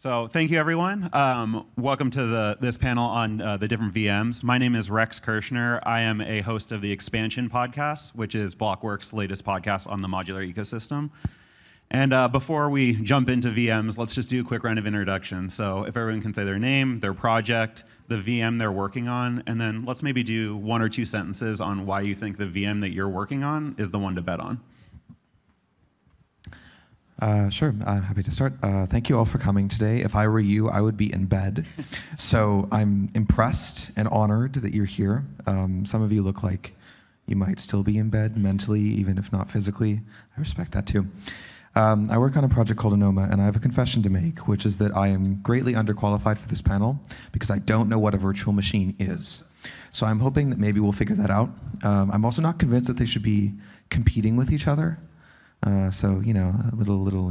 So thank you, everyone. Welcome to this panel on the different VMs. My name is Rex Kirshner. I am a host of the Expansion podcast, which is Blockworks' latest podcast on the modular ecosystem. And before we jump into VMs, let's just do a quick round of introductions. So if everyone can say their name, their project, the VM they're working on, and then let's maybe do 1 or 2 sentences on why you think the VM that you're working on is the one to bet on. Sure, I'm happy to start. Thank you all for coming today. If I were you, I would be in bed. So I'm impressed and honored that you're here. Some of you look like you might still be in bed mentally, even if not physically. I respect that too. I work on a project called Anoma, and I have a confession to make, which is that I am greatly underqualified for this panel because I don't know what a virtual machine is. So I'm hoping that maybe we'll figure that out. I'm also not convinced that they should be competing with each other. So, you know,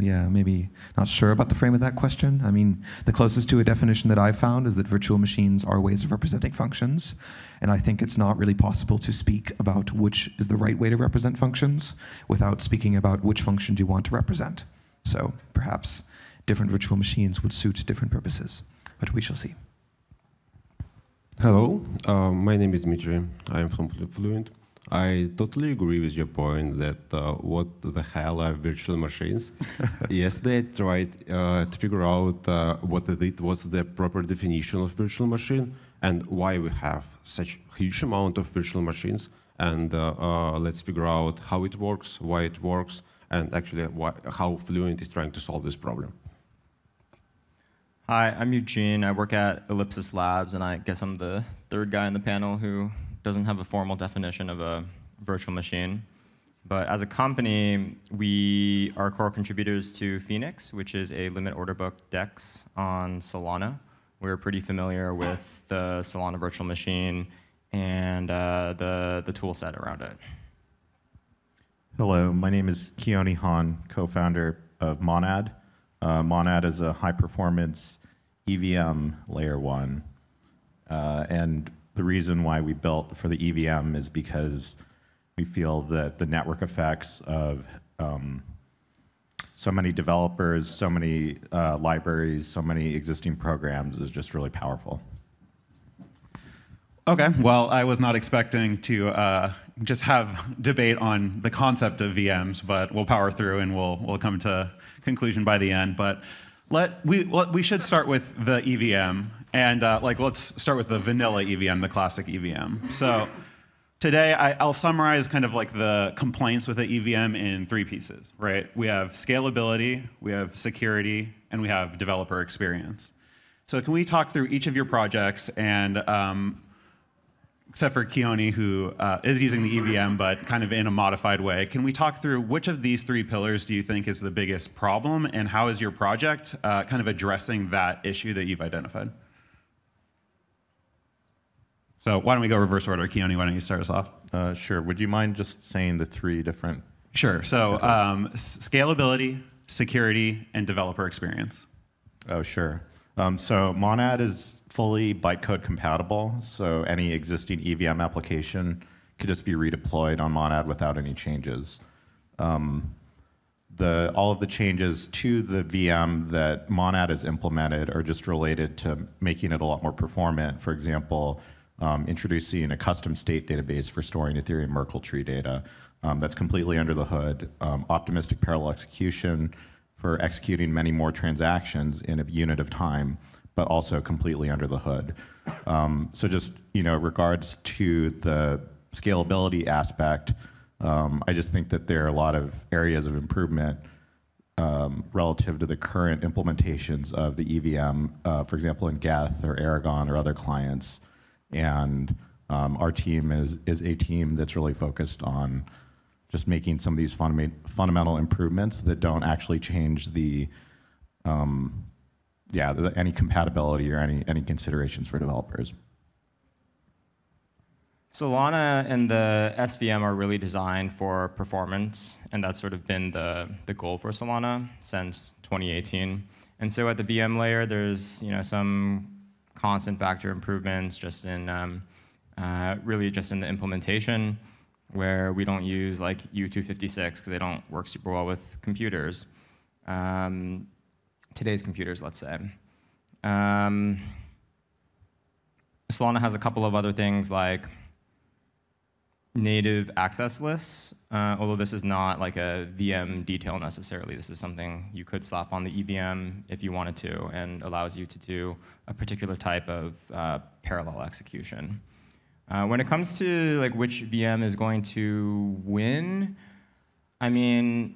yeah, maybe not sure about the frame of that question. I mean, the closest to a definition that I've found is that virtual machines are ways of representing functions. And I think it's not really possible to speak about which is the right way to represent functions without speaking about which function do you want to represent. So perhaps different virtual machines would suit different purposes, but we shall see. Hello, my name is Dmitry. I am from Fluent. I totally agree with your point that what the hell are virtual machines? Yesterday I tried to figure out what's the proper definition of virtual machine and why we have such huge amount of virtual machines. And let's figure out how it works, why it works, and actually how Fluent is trying to solve this problem. Hi, I'm Eugene. I work at Ellipsis Labs, and I guess I'm the third guy in the panel who doesn't have a formal definition of a virtual machine. But as a company, we are core contributors to Phoenix, which is a limit order book DEX on Solana. We're pretty familiar with the Solana virtual machine and the tool set around it. Hello, my name is Keone Han, co-founder of Monad. Monad is a high-performance EVM layer 1. And the reason why we built for the EVM is because we feel that the network effects of so many developers, so many libraries, so many existing programs is just really powerful. Okay, well, I was not expecting to just have debate on the concept of VMs, but we'll power through and we'll come to conclusion by the end. But we should start with the EVM, and let's start with the vanilla EVM, the classic EVM. So today I'll summarize kind of like the complaints with the EVM in 3 pieces, right? We have scalability, we have security, and we have developer experience. So can we talk through each of your projects and except for Keone, who is using the EVM, but kind of in a modified way. Can we talk through which of these 3 pillars do you think is the biggest problem, and how is your project kind of addressing that issue that you've identified? So why don't we go reverse order? Keone, why don't you start us off? Sure. Would you mind just saying the 3 different? Sure. So scalability, security, and developer experience. Oh, sure. So Monad is fully bytecode compatible, so any existing EVM application could just be redeployed on Monad without any changes. All of the changes to the VM that Monad has implemented are just related to making it a lot more performant. For example, introducing a custom state database for storing Ethereum Merkle tree data. That's completely under the hood. Optimistic parallel execution for executing many more transactions in a unit of time, but also completely under the hood. So just, regards to the scalability aspect, I just think that there are a lot of areas of improvement relative to the current implementations of the EVM, for example, in Geth or Aragon or other clients. And our team is a team that's really focused on just making some of these fundamental improvements that don't actually change the any compatibility or any considerations for developers. Solana and the SVM are really designed for performance, and that's sort of been the goal for Solana since 2018. And so at the VM layer, there's some constant factor improvements just in really just in the implementation, where we don't use like U256 because they don't work super well with computers. today's computers, let's say. Solana has a couple of other things like native access lists, although this is not like a VM detail necessarily. This is something you could slap on the EVM if you wanted to, and allows you to do a particular type of parallel execution. When it comes to like which VM is going to win, I mean,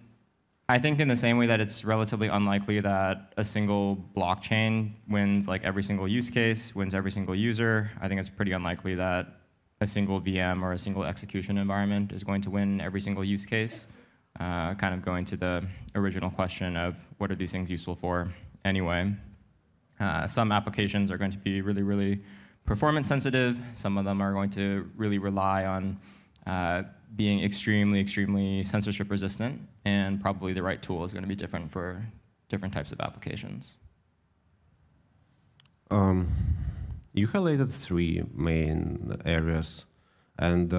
I think in the same way that it's relatively unlikely that a single blockchain wins like every single use case, wins every single user, I think it's pretty unlikely that a single VM or a single execution environment is going to win every single use case. Kind of going to the original question of what are these things useful for anyway. Some applications are going to be really, really performance sensitive. Some of them are going to really rely on being extremely, extremely censorship resistant, and probably the right tool is going to be different for different types of applications. You highlighted 3 main areas, and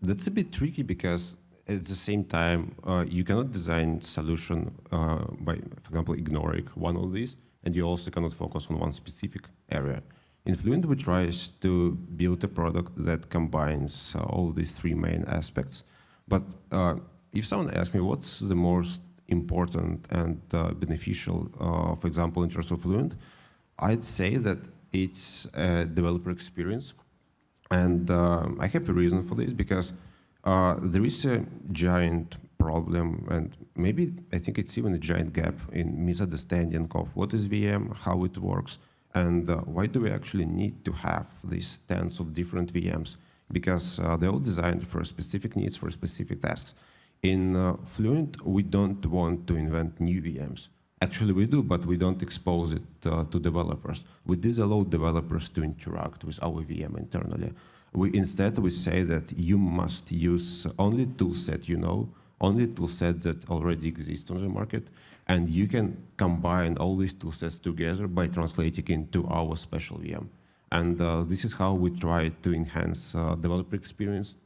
that's a bit tricky because at the same time, you cannot design solution by, for example, ignoring one of these, and you also cannot focus on one specific area. In Fluent, we try to build a product that combines all these 3 main aspects. But if someone asks me what's the most important and beneficial, for example, in terms of Fluent, I'd say that it's a developer experience. And I have a reason for this, because there is a giant problem, and maybe I think it's even a giant gap in misunderstanding of what is VM, how it works, and why do we actually need to have these tens of different VMs? Because they're all designed for specific needs, for specific tasks. In Fluent, we don't want to invent new VMs. Actually, we do, but we don't expose it to developers. We disallow developers to interact with our VM internally. Instead, we say that you must use only toolset you know, only toolset that already exists on the market, and you can combine all these toolsets together by translating into our special VM. And this is how we try to enhance developer experience.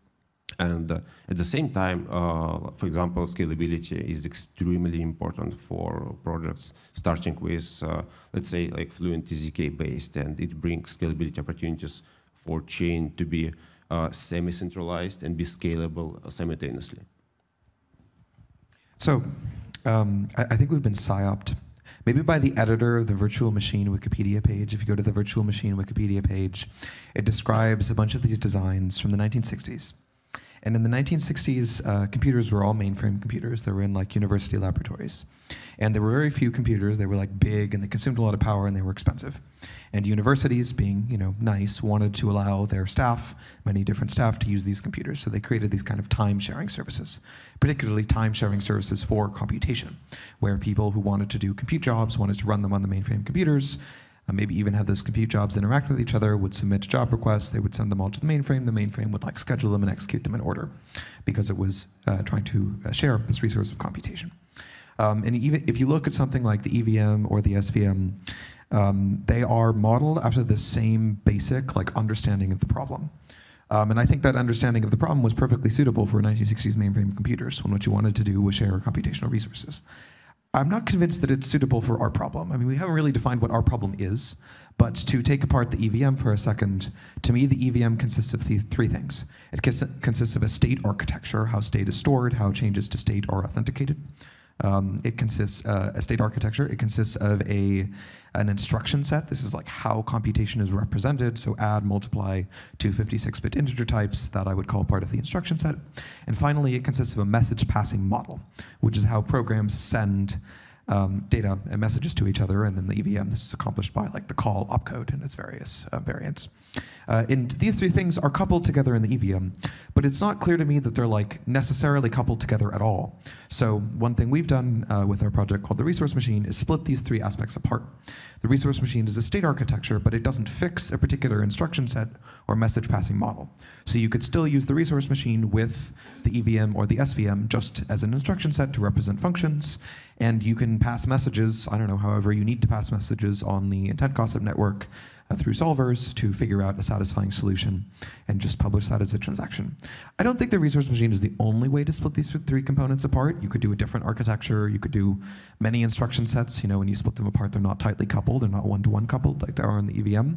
And at the same time, for example, scalability is extremely important for projects, starting with, let's say, like Fluent is ZK-based, and it brings scalability opportunities for chain to be semi-centralized and be scalable simultaneously. So I think we've been psyoped, maybe by the editor of the virtual machine Wikipedia page. If you go to the virtual machine Wikipedia page, it describes a bunch of these designs from the 1960s. And in the 1960s, computers were all mainframe computers. They were in like university laboratories. And there were very few computers. They were like big, and they consumed a lot of power, and they were expensive. And universities, being nice, wanted to allow their staff, many different staff, to use these computers. So they created these kind of time-sharing services, particularly time-sharing services for computation, where people who wanted to do compute jobs wanted to run them on the mainframe computers, maybe even have those compute jobs interact with each other, would submit job requests, they would send them all to the mainframe would like schedule them and execute them in order, because it was trying to share this resource of computation. And even if you look at something like the EVM or the SVM, they are modeled after the same basic understanding of the problem. And I think that understanding of the problem was perfectly suitable for 1960s mainframe computers, when what you wanted to do was share computational resources. I'm not convinced that it's suitable for our problem. I mean, we haven't really defined what our problem is, but to take apart the EVM for a second, to me, the EVM consists of 3 things. It consists of a state architecture, how state is stored, how changes to state are authenticated. It consists a state architecture. It consists of an instruction set. This is like how computation is represented. So add, multiply, 256-bit integer types that I would call part of the instruction set. And finally, it consists of a message passing model, which is how programs send data and messages to each other. And in the EVM, this is accomplished by the call opcode and its various variants. And these 3 things are coupled together in the EVM, but it's not clear to me that they're necessarily coupled together at all. So one thing we've done with our project called the resource machine is split these 3 aspects apart. The resource machine is a state architecture, but it doesn't fix a particular instruction set or message passing model. So you could still use the resource machine with the EVM or the SVM just as an instruction set to represent functions, and you can pass messages, I don't know, however you need to pass messages on the intent gossip network through solvers to figure out a satisfying solution and just publish that as a transaction. I don't think the resource machine is the only way to split these three components apart. You could do a different architecture. You could do many instruction sets. When you split them apart, they're not tightly coupled. They're not one-to-one coupled like they are in the EVM.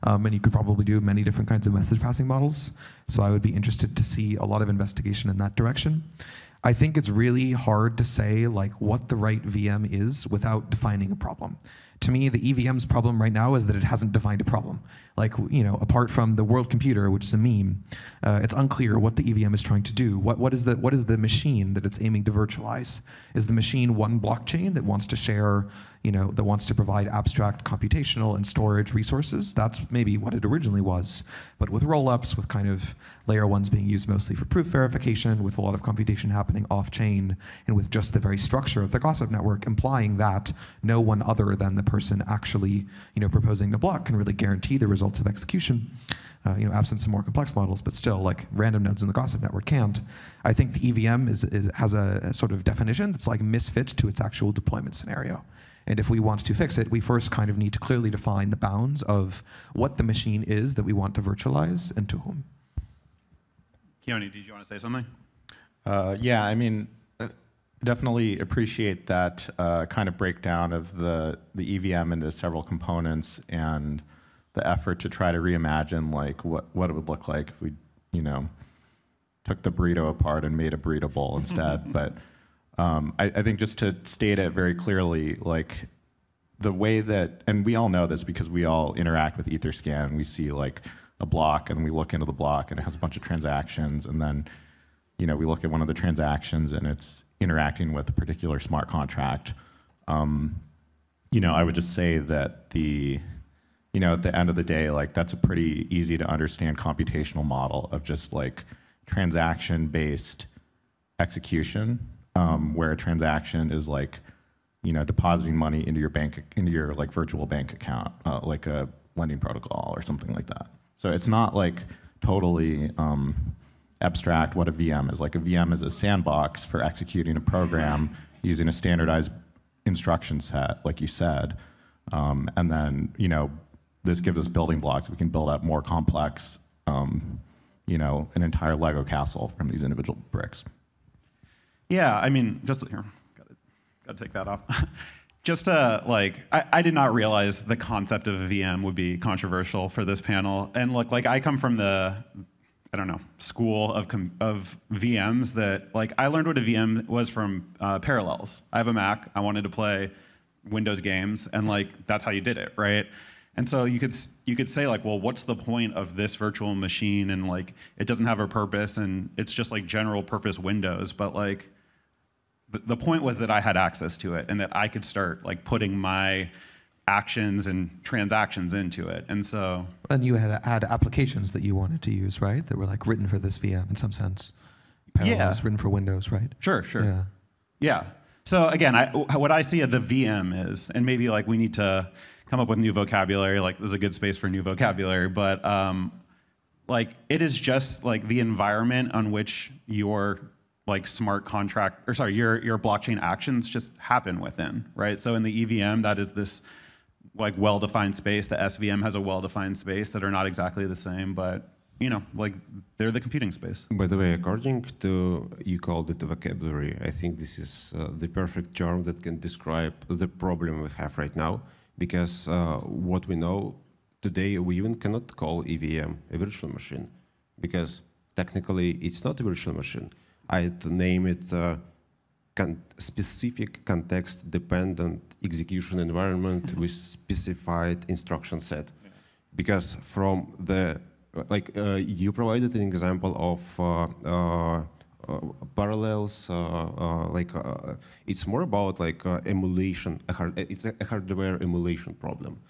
And you could probably do many different kinds of message passing models. So I would be interested to see a lot of investigation in that direction. I think it's really hard to say what the right VM is without defining a problem. To me, the EVM's problem right now is that it hasn't defined a problem. Apart from the world computer, which is a meme, it's unclear what the EVM is trying to do. What is the machine that it's aiming to virtualize? Is the machine one blockchain that wants to share, that wants to provide abstract computational and storage resources? That's maybe what it originally was. But with rollups, with kind of layer ones being used mostly for proof verification, with a lot of computation happening off-chain, and with just the very structure of the gossip network implying that no one other than the person actually, proposing the block can really guarantee the results of execution, absent some more complex models, but still, random nodes in the gossip network can't. I think the EVM has a sort of definition that's misfit to its actual deployment scenario. And if we want to fix it, we first kind of need to clearly define the bounds of what the machine is that we want to virtualize and to whom. Keone, did you want to say something? Yeah, I mean, definitely appreciate that kind of breakdown of the EVM into several components and the effort to try to reimagine what it would look like if we, took the burrito apart and made a burrito bowl instead. But I think just to state it very clearly, the way that, and we all know this because we all interact with Etherscan, and we see a block and we look into the block and it has a bunch of transactions, and then we look at one of the transactions and it's interacting with a particular smart contract. I would just say that at the end of the day, that's a pretty easy to understand computational model of just transaction-based execution, where a transaction is depositing money into your virtual bank account, like a lending protocol or something like that. So it's not totally abstract what a VM is. A VM is a sandbox for executing a program using a standardized instruction set, like you said. And then, this gives us building blocks. We can build out more complex, an entire Lego castle from these individual bricks. Yeah, I mean, just here, gotta take that off. Just I did not realize the concept of a VM would be controversial for this panel. And look, I come from the, school of VMs that, I learned what a VM was from Parallels. I have a Mac, I wanted to play Windows games, and that's how you did it, right? And so you could say well, what's the point of this virtual machine? And it doesn't have a purpose, and it's just general purpose Windows. But the point was that I had access to it, and that I could start putting my actions and transactions into it. And so. And you had applications that you wanted to use, right? That were written for this VM in some sense. Parallels, written for Windows, right? Sure. Yeah. Yeah. So again, what I see at the VM is, and maybe we need to come up with new vocabulary. There's a good space for new vocabulary, but it is just the environment on which your smart contract, or sorry, your blockchain actions just happen within, right? So in the EVM, that is this well-defined space. The SVM has a well-defined space that are not exactly the same, but they're the computing space. By the way, according to, you called it vocabulary, I think this is the perfect term that can describe the problem we have right now, because what we know today, we even cannot call EVM a virtual machine, because technically it's not a virtual machine. I'd name it specific context-dependent execution environment with specified instruction set. Yeah. Because from the, you provided an example of parallels, it's more about emulation, it's a hardware emulation problem.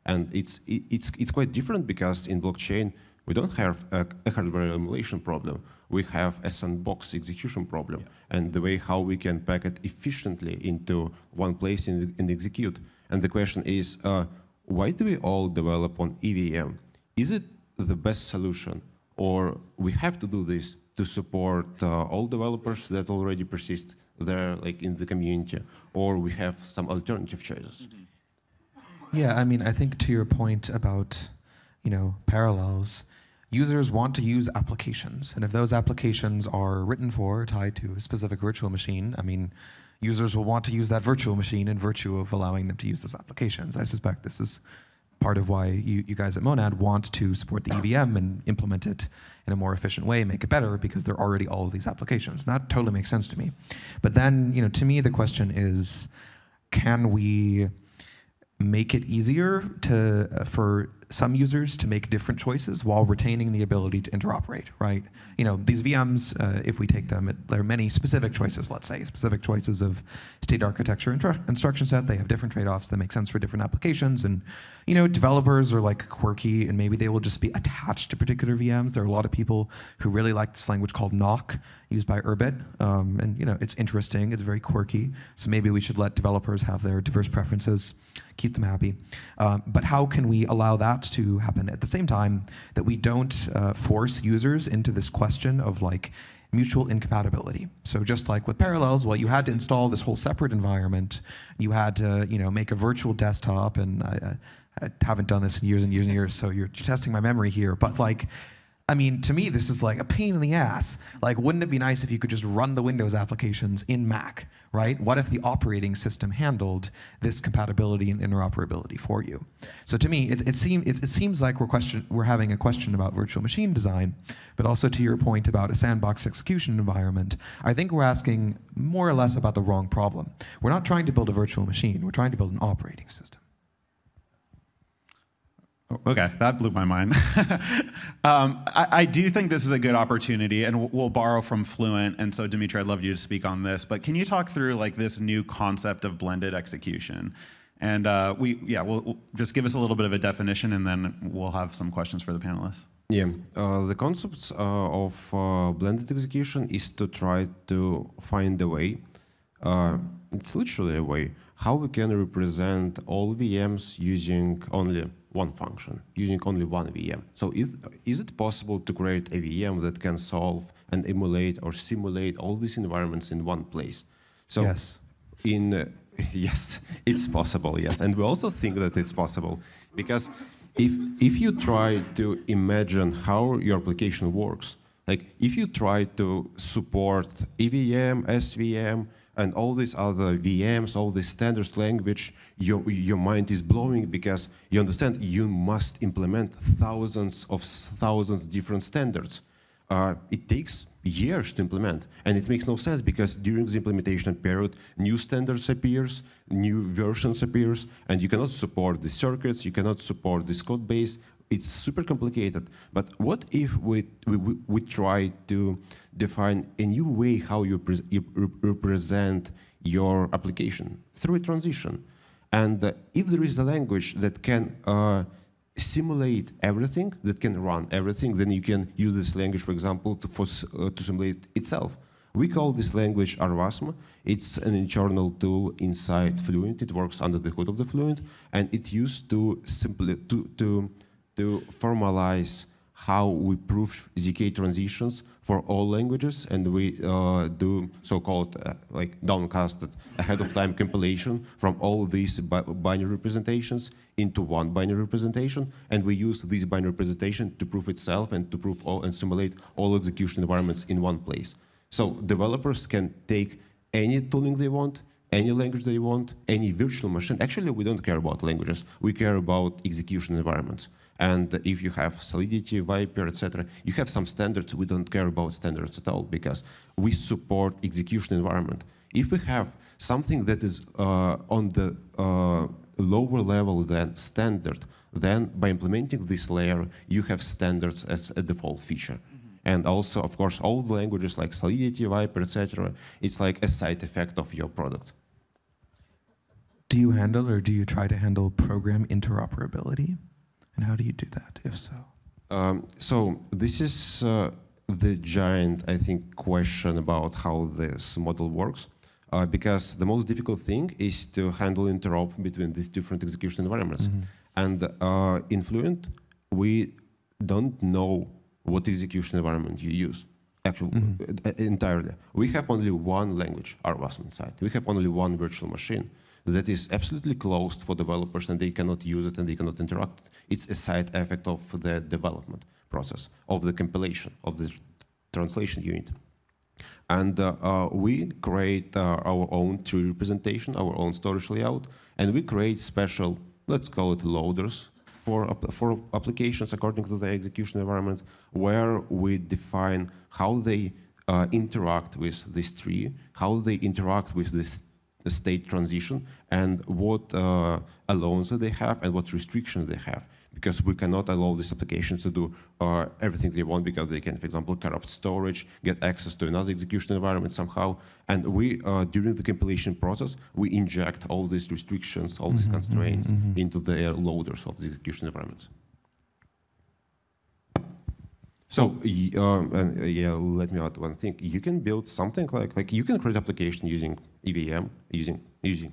And it's quite different because in blockchain, we don't have a hardware emulation problem. We have a sandbox execution problem. Yes. And the way how we can pack it efficiently into one place and execute. And the question is, why do we all develop on EVM? Is it the best solution? Or we have to do this to support all developers that already persist there in the community? Or we have some alternative choices? Mm-hmm. Yeah, I mean, I think to your point about, parallels, users want to use applications. And if those applications are written for, tied to a specific virtual machine, I mean, users will want to use that virtual machine in virtue of allowing them to use those applications. I suspect this is part of why you guys at Monad want to support the EVM and implement it in a more efficient way, make it better, because there are already all of these applications. And that totally makes sense to me. But then, to me, the question is, can we make it easier for some users to make different choices while retaining the ability to interoperate, right? These VMs, if we take them, there are many specific choices, let's say, specific choices of state architecture instruction set. They have different trade-offs that make sense for different applications. And, developers are like quirky, and maybe they will just be attached to particular VMs. There are a lot of people who really like this language called Knock, used by Urbit. And, it's interesting. It's very quirky. So maybe we should let developers have their diverse preferences, keep them happy. But how can we allow that to happen at the same time that we don't force users into this question of like mutual incompatibility? So just like with Parallels, well, you had to install this whole separate environment. You had to, make a virtual desktop, and I haven't done this in years and years and years, so you're testing my memory here. But like, I mean, to me, this is like a pain in the ass. Like, wouldn't it be nice if you could just run the Windows applications in Mac, right? What if the operating system handled this compatibility and interoperability for you? So to me, it seems like we're having a question about virtual machine design, but also to your point about a sandbox execution environment, I think we're asking more or less about the wrong problem. We're not trying to build a virtual machine. We're trying to build an operating system. Okay, that blew my mind. I do think this is a good opportunity, and we'll borrow from Fluent. And so, Dimitri, I'd love you to speak on this. But can you talk through like this new concept of blended execution? And we'll just give us a little bit of a definition, and then we'll have some questions for the panelists. Yeah, the concepts of blended execution is to try to find a way. It's literally a way how we can represent all VMs using only one function, using only one VM. So is it possible to create a VM that can solve and emulate or simulate all these environments in one place? So yes. Yes, it's possible, yes. And we also think that it's possible because if you try to imagine how your application works, like if you try to support EVM, SVM, and all these other VMs, all this standards language, your mind is blowing because you understand you must implement thousands different standards. It takes years to implement, and it makes no sense because during the implementation period, new standards appears, new versions appears, and you cannot support the circuits, you cannot support this code base. It's super complicated. But what if we try to define a new way how you represent your application through a transition? And if there is a language that can simulate everything, that can run everything, then you can use this language, for example, to simulate itself. We call this language RWASM. It's an internal tool inside Fluent. It works under the hood of the Fluent, and it used to formalize how we prove ZK transitions for all languages, and we do so-called like downcasted ahead-of-time compilation from all these binary representations into one binary representation, and we use this binary representation to prove itself and to prove all and simulate all execution environments in one place. So developers can take any tooling they want, any language they want, any virtual machine. Actually, we don't care about languages. We care about execution environments. And if you have Solidity, Viper, etc., you have some standards. We don't care about standards at all because we support execution environment. If we have something that is on the lower level than standard, then by implementing this layer, you have standards as a default feature. And also, of course, all the languages like Solidity, Viper, etc., it's like a side effect of your product. Do you handle or do you try to handle program interoperability? And how do you do that, if so? So this is the giant, I think, question about how this model works. Because the most difficult thing is to handle interop between these different execution environments. And in Fluent, we don't know what execution environment you use, actually, entirely. We have only one language, RWASM inside. We have only one virtual machine. that is absolutely closed for developers, and they cannot use it and they cannot interact. It's a side effect of the development process, of the compilation, of the translation unit. And we create our own tree representation, our own storage layout, and we create special, let's call it loaders, for applications according to the execution environment, where we define how they interact with this tree, how they interact with this state transition, and what allowances they have and what restrictions they have. Because we cannot allow these applications to do everything they want, because they can, for example, corrupt storage, get access to another execution environment somehow. And we, during the compilation process, we inject all these restrictions, all these constraints into the loaders of the execution environments. So, yeah, let me add one thing. You can build something like you can create application using EVM, using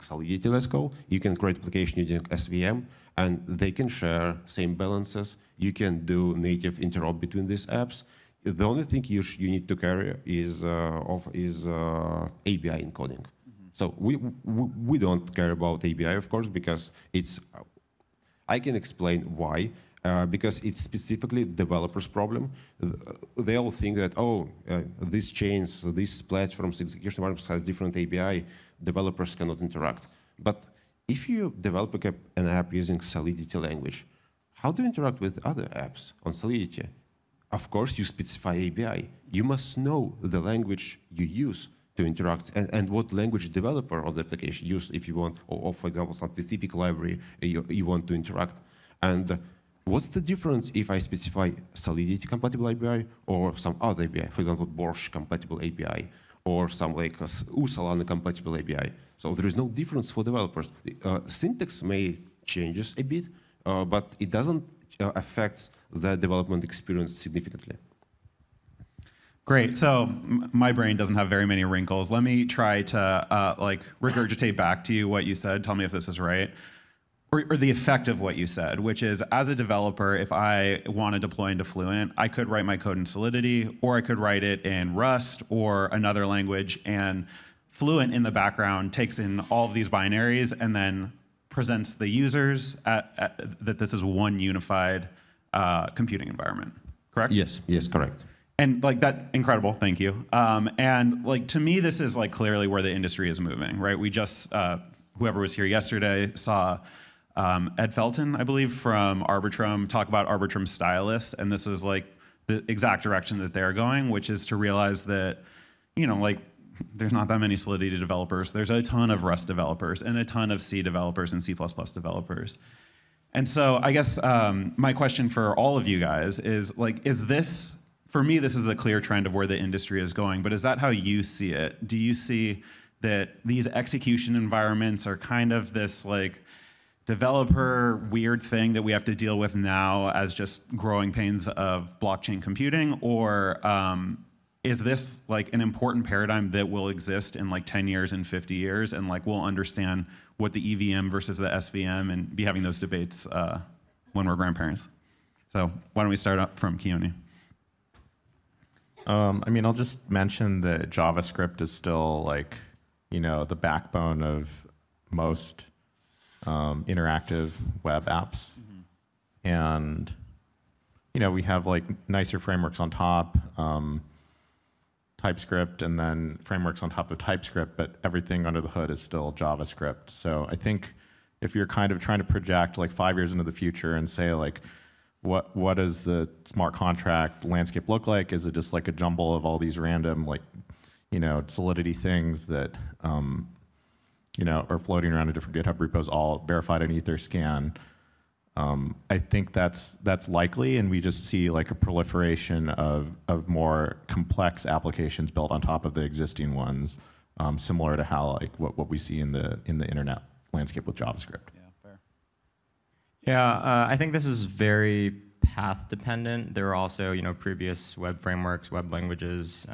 Solidity, let's go. You can create application using SVM, and they can share same balances. You can do native interop between these apps. The only thing you need to carry is ABI encoding. So we don't care about ABI, of course, because it's. I can explain why. Because it's specifically developers' problem. They all think that, these chains, these platforms, execution environments has different ABI, developers cannot interact. But if you develop an app using Solidity language, how do you interact with other apps on Solidity? Of course, you specify ABI. You must know the language you use to interact and what language developer of the application use if you want, or for example, some specific library you want to interact. And what's the difference if I specify Solidity compatible API or some other API, for example, Borscht compatible API, or some like Solana compatible API? So there is no difference for developers. Syntax may changes a bit, but it doesn't affect the development experience significantly. Great. So my brain doesn't have very many wrinkles. Let me try to regurgitate back to you what you said. Tell me if this is right. Or the effect of what you said, which is, as a developer, if I want to deploy into Fluent, I could write my code in Solidity, or I could write it in Rust or another language, and Fluent in the background takes in all of these binaries and then presents the users that this is one unified computing environment. Correct? Yes, correct. And like that, incredible, thank you. And like to me, this is like clearly where the industry is moving, right? We just, whoever was here yesterday saw Ed Felton, I believe, from Arbitrum, talk about Arbitrum stylists, and this is like the exact direction that they're going, which is to realize that, there's not that many Solidity developers. There's a ton of Rust developers and a ton of C developers and C++ developers. And so I guess my question for all of you guys is, is this, for me, this is the clear trend of where the industry is going, but is that how you see it? Do you see that these execution environments are kind of this developer weird thing that we have to deal with now as just growing pains of blockchain computing, or is this an important paradigm that will exist in 10 years and 50 years, and we'll understand what the EVM versus the SVM and be having those debates when we're grandparents? So why don't we start up from Keone? I'll just mention that JavaScript is still the backbone of most interactive web apps. And, we have nicer frameworks on top, TypeScript, and then frameworks on top of TypeScript, but everything under the hood is still JavaScript. So I think if you're kind of trying to project 5 years into the future and say what does the smart contract landscape look like? Is it just a jumble of all these random Solidity things that are floating around in different GitHub repos, all verified in Etherscan? I think that's likely, and we just see a proliferation of more complex applications built on top of the existing ones, similar to how what we see in the internet landscape with JavaScript. Yeah, fair. Yeah, I think this is very path dependent. There are also previous web frameworks, web languages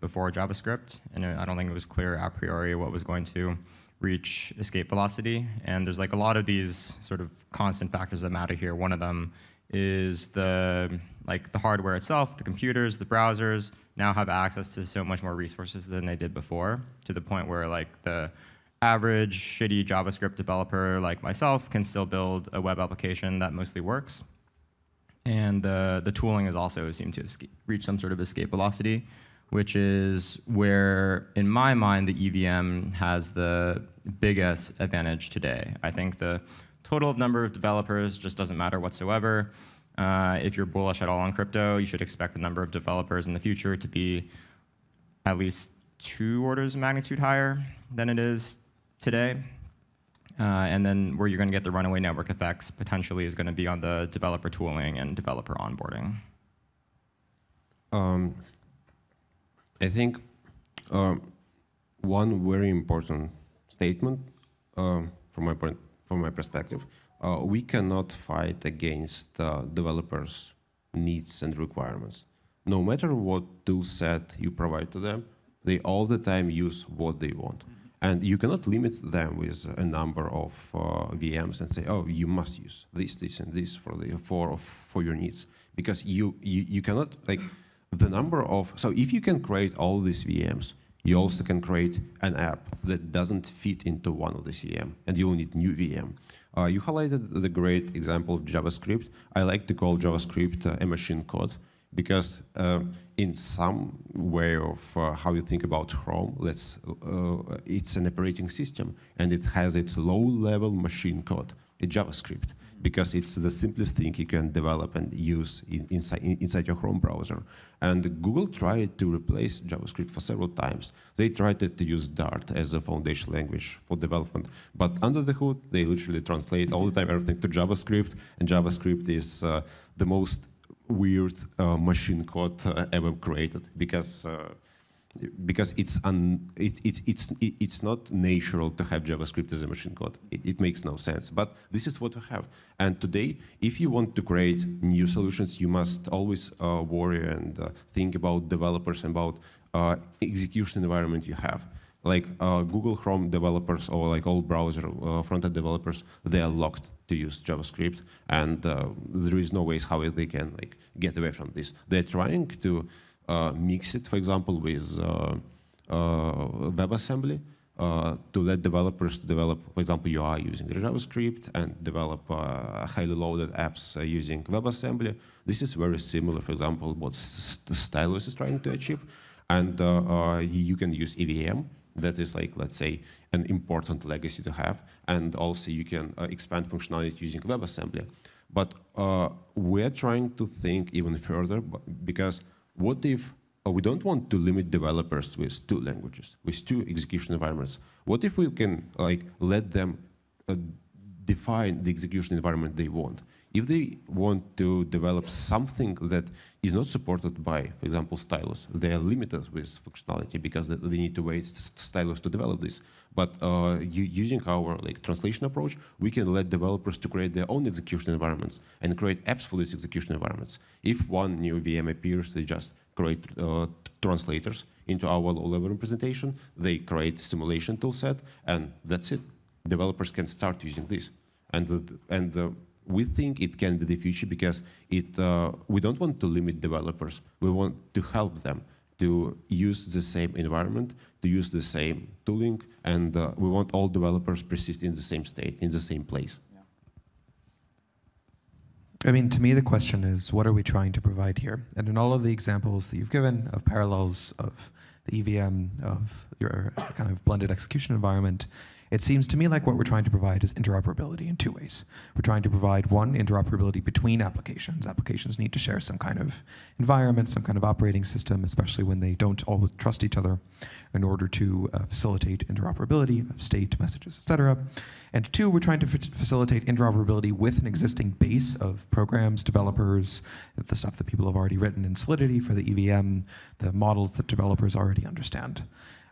before JavaScript, and I don't think it was clear a priori what was going to reach escape velocity. And there's a lot of these sort of constant factors that matter here. One of them is the hardware itself, the computers, the browsers now have access to so much more resources than they did before, to the point where the average shitty JavaScript developer like myself can still build a web application that mostly works. And the tooling has also seemed to reach some sort of escape velocity, which is where, in my mind, the EVM has the biggest advantage today. I think the total number of developers just doesn't matter whatsoever. If you're bullish at all on crypto, you should expect the number of developers in the future to be at least 2 orders of magnitude higher than it is today. And then where you're going to get the runaway network effects potentially is going to be on the developer tooling and developer onboarding. I think one very important statement from my perspective, we cannot fight against developers' needs and requirements. No matter what tool set you provide to them, they all the time use what they want. And you cannot limit them with a number of VMs and say, oh, you must use this, and this for your needs. Because you cannot, like, the number of, so if you can create all these VMs, you also can create an app that doesn't fit into one of these VM, and you'll need new VM. You highlighted the great example of JavaScript. I like to call JavaScript a machine code, because in some way of how you think about Chrome, it's an operating system, and it has its low-level machine code, it's JavaScript, because it's the simplest thing you can develop and use inside your Chrome browser. And Google tried to replace JavaScript for several times. They tried to use Dart as a foundation language for development, but under the hood, they literally translate all the time everything to JavaScript, and JavaScript is the most weird machine code ever created, because it's not natural to have JavaScript as a machine code. It makes no sense. But this is what we have. And today, if you want to create new solutions, you must always worry and think about developers and about execution environment you have. Like Google Chrome developers or like all browser front-end developers, they are locked to use JavaScript, and there is no ways how they can like get away from this. They're trying to mix it, for example, with WebAssembly to let developers develop, for example, UI using JavaScript and develop highly loaded apps using WebAssembly. This is very similar, for example, what Stylus is trying to achieve. And you can use EVM. That is like, let's say, an important legacy to have. And also you can expand functionality using WebAssembly. But we're trying to think even further, because what if we don't want to limit developers with 2 languages, with 2 execution environments? What if we can like let them define the execution environment they want? If they want to develop something that is not supported by, for example, Stylus, they are limited with functionality because they need to wait Stylus to develop this. But using our like translation approach, we can let developers to create their own execution environments and create apps for these execution environments. If one new VM appears, they just create translators into our low-level representation. They create simulation toolset, and that's it. Developers can start using this, and we think it can be the future, because we don't want to limit developers. We want to help them to use the same environment, to use the same tooling, and we want all developers persist in the same state, in the same place. Yeah. I mean, to me, the question is, what are we trying to provide here? And in all of the examples that you've given of parallels of the EVM, of your kind of blended execution environment, it seems to me like what we're trying to provide is interoperability in 2 ways. We're trying to provide, one, interoperability between applications. Applications need to share some kind of environment, some kind of operating system, especially when they don't always trust each other, in order to facilitate interoperability of state, messages, etc. And 2, we're trying to facilitate interoperability with an existing base of programs, developers, the stuff that people have already written in Solidity for the EVM, the models that developers already understand.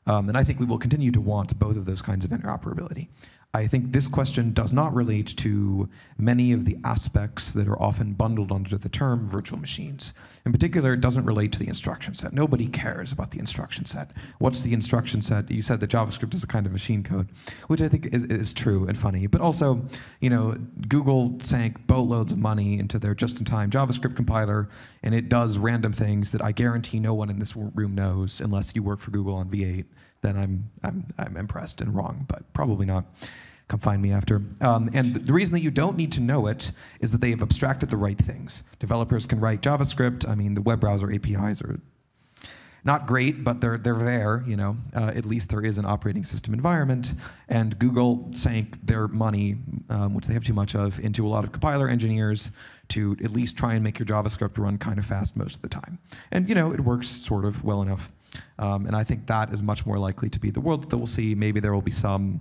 And I think we will continue to want both of those kinds of interoperability. I think this question does not relate to many of the aspects that are often bundled under the term virtual machines. In particular, it doesn't relate to the instruction set. Nobody cares about the instruction set. What's the instruction set? You said that JavaScript is a kind of machine code, which I think is true and funny. But also, you know, Google sank boatloads of money into their just-in-time JavaScript compiler, and it does random things that I guarantee no one in this room knows unless you work for Google on V8. then I'm impressed and wrong, but probably not. Come find me after. And the reason that you don't need to know it is that they have abstracted the right things. Developers can write JavaScript. I mean, the web browser APIs are not great, but they're there, you know. At least there is an operating system environment. And Google sank their money, which they have too much of, into a lot of compiler engineers to at least try and make your JavaScript run kind of fast most of the time. And, you know, it works sort of well enough. And I think that is much more likely to be the world that we'll see. Maybe there will be some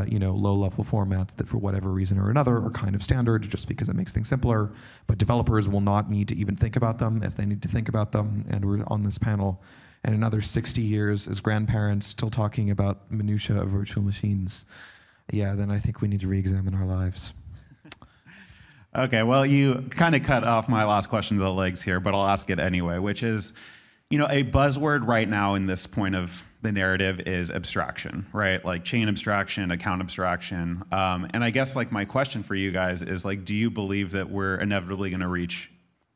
you know, low-level formats that for whatever reason or another are kind of standard just because it makes things simpler. But developers will not need to even think about them if they need to think about them. And we're on this panel in another 60 years as grandparents still talking about minutia of virtual machines. Yeah, then I think we need to re-examine our lives. Okay, well, you kind of cut off my last question to the legs here, but I'll ask it anyway, which is, you know, a buzzword right now in this point of the narrative is abstraction, right? Like chain abstraction, account abstraction. And I guess like my question for you guys is like, do you believe that we're inevitably going to reach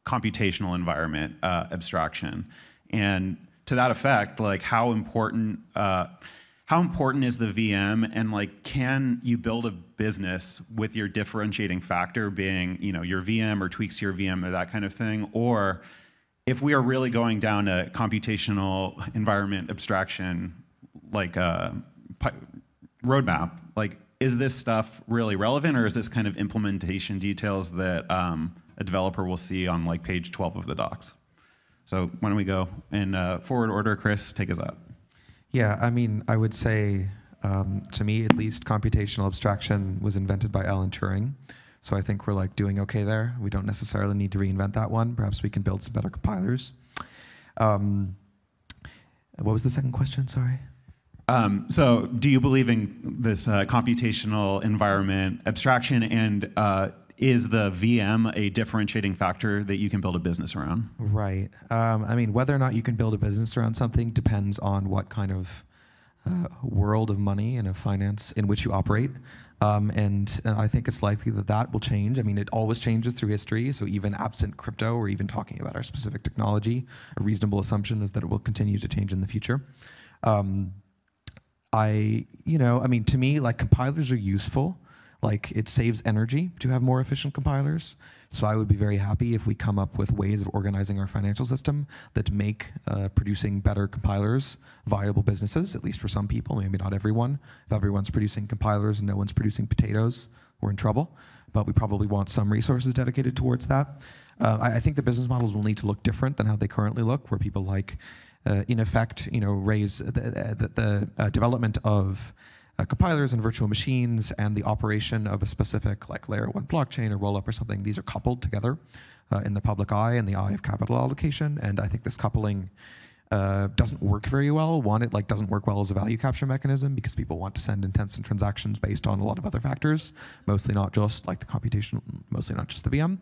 computational environment abstraction? And to that effect, like how important is the VM, and like can you build a business with your differentiating factor being, you know, your VM or tweaks to your VM or that kind of thing? Or if we are really going down a computational environment abstraction, like roadmap, like is this stuff really relevant, or is this kind of implementation details that a developer will see on like page 12 of the docs? So why don't we go in forward order? Chris, take us out. Yeah, I mean, I would say, to me at least, computational abstraction was invented by Alan Turing. So I think we're like doing okay there. We don't necessarily need to reinvent that one. Perhaps we can build some better compilers. What was the second question? Sorry. So do you believe in this computational environment abstraction, and is the VM a differentiating factor that you can build a business around? Right. I mean, whether or not you can build a business around something depends on what kind of world of money and of finance in which you operate. And I think it's likely that that will change. I mean, it always changes through history. So even absent crypto or even talking about our specific technology, a reasonable assumption is that it will continue to change in the future. I mean, to me, like compilers are useful. Like it saves energy to have more efficient compilers. So I would be very happy if we come up with ways of organizing our financial system that make producing better compilers viable businesses, at least for some people, maybe not everyone. If everyone's producing compilers and no one's producing potatoes, we're in trouble. But we probably want some resources dedicated towards that. I think the business models will need to look different than how they currently look, where people like, in effect, you know, raise the development of compilers and virtual machines and the operation of a specific like layer 1 blockchain or rollup or something. These are coupled together in the public eye and the eye of capital allocation. And I think this coupling doesn't work very well. One, it like doesn't work well as a value capture mechanism because people want to send intents and transactions based on a lot of other factors, mostly not just like the computation, mostly not just the VM.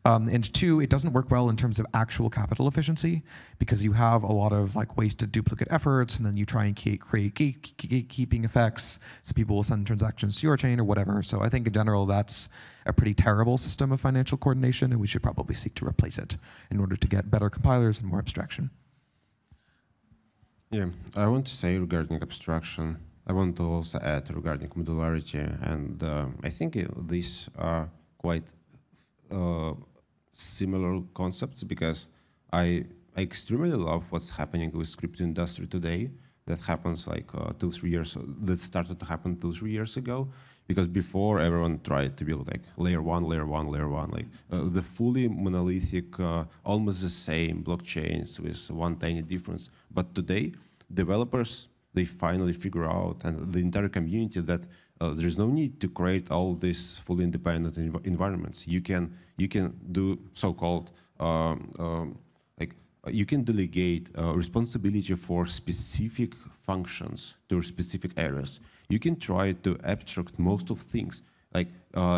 And two, it doesn't work well in terms of actual capital efficiency because you have a lot of like wasted duplicate efforts, and then you try and create gatekeeping effects, so people will send transactions to your chain or whatever. So I think in general that's a pretty terrible system of financial coordination, and we should probably seek to replace it in order to get better compilers and more abstraction. Yeah, I want to say regarding abstraction, I want to also add regarding modularity, and I think these are quite similar concepts because I extremely love what's happening with crypto industry today. That happens like 2-3 years. That started to happen 2-3 years ago, because before everyone tried to build like layer one, like the fully monolithic, almost the same blockchains with one tiny difference. But today, developers, they finally figure out, and the entire community, that there is no need to create all these fully independent environments. You can do so-called you can delegate responsibility for specific functions to specific areas. You can try to abstract most of things. Like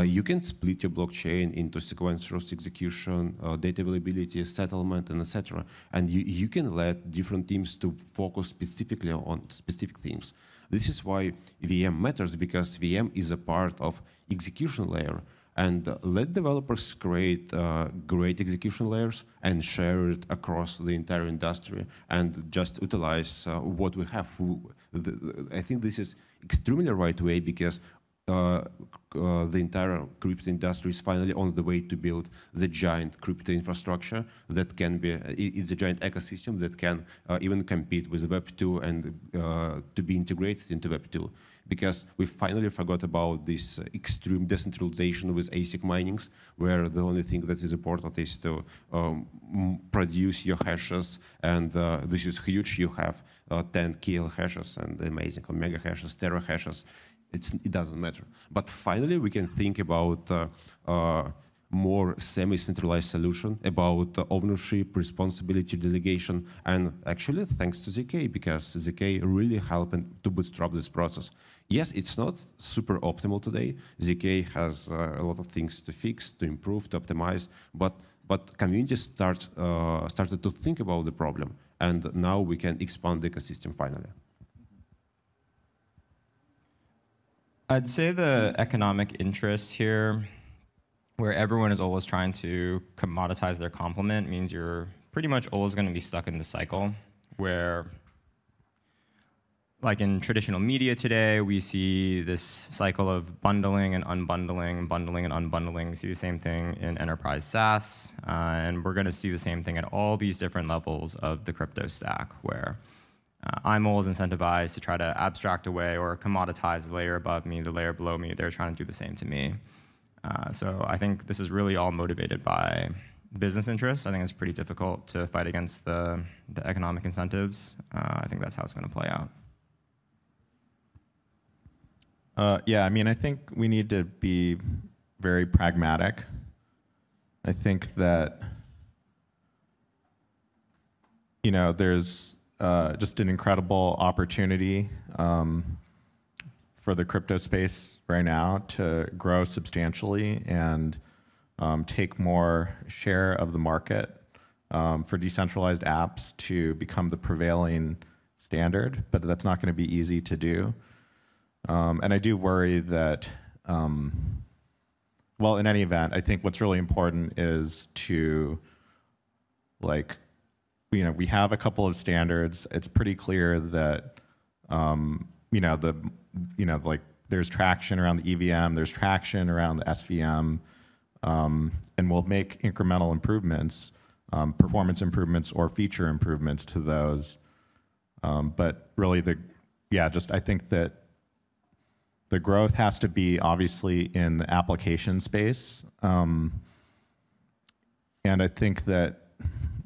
you can split your blockchain into sequential execution, data availability, settlement, and etc. And you can let different teams to focus specifically on specific themes. This is why VM matters, because VM is a part of execution layer. and let developers create great execution layers and share it across the entire industry and just utilize what we have. I think this is extremely right way because the entire crypto industry is finally on the way to build the giant crypto infrastructure that can be, it's a giant ecosystem that can even compete with Web 2 and to be integrated into Web 2. Because we finally forgot about this extreme decentralization with ASIC minings, where the only thing that is important is to produce your hashes, and this is huge. You have 10 kilo hashes and amazing mega hashes, tera hashes. It doesn't matter. But finally, we can think about more semi-centralized solution about ownership, responsibility, delegation, and actually thanks to ZK, because ZK really helped to bootstrap this process. Yes, it's not super optimal today. ZK has a lot of things to fix, to improve, to optimize, but communities started to think about the problem, and now we can expand the ecosystem finally. I'd say the economic interest here, where everyone is always trying to commoditize their complement, means you're pretty much always going to be stuck in this cycle where, like in traditional media today, we see this cycle of bundling and unbundling, bundling and unbundling. We see the same thing in enterprise SaaS, and we're going to see the same thing at all these different levels of the crypto stack, where I'm always incentivized to try to abstract away or commoditize the layer above me, the layer below me. They're trying to do the same to me. So I think this is really all motivated by business interests. I think it's pretty difficult to fight against the economic incentives. I think that's how it's going to play out. Yeah, I mean, I think we need to be very pragmatic. I think that, you know, there's just an incredible opportunity for the crypto space right now to grow substantially and take more share of the market for decentralized apps to become the prevailing standard, but that's not going to be easy to do. And I do worry that, well, in any event, I think what's really important is to, like, you know, we have a couple of standards. It's pretty clear that, like there's traction around the EVM, there's traction around the SVM, and we'll make incremental improvements, performance improvements or feature improvements to those. But really, I think that the growth has to be obviously in the application space, and I think that,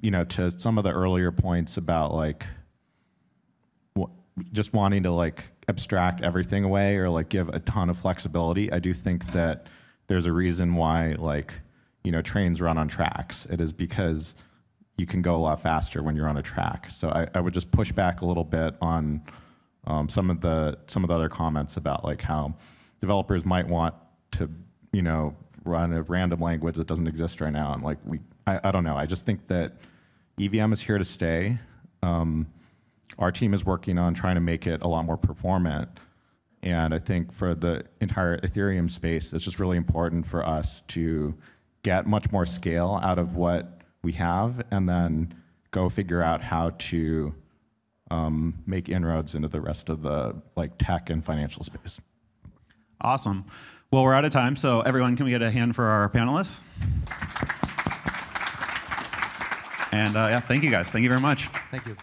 you know, to some of the earlier points about like just wanting to like abstract everything away or like give a ton of flexibility, I do think that there's a reason why, like, you know, trains run on tracks. It is because you can go a lot faster when you're on a track. So I would just push back a little bit on some of the other comments about like how developers might want to, you know, run a random language that doesn't exist right now, and like I don't know. I just think that EVM is here to stay. Our team is working on trying to make it a lot more performant. And I think for the entire Ethereum space, it's just really important for us to get much more scale out of what we have and then go figure out how to make inroads into the rest of the like tech and financial space. Awesome. Well, we're out of time, so everyone, can we get a hand for our panelists? And yeah, thank you guys. Thank you very much. Thank you.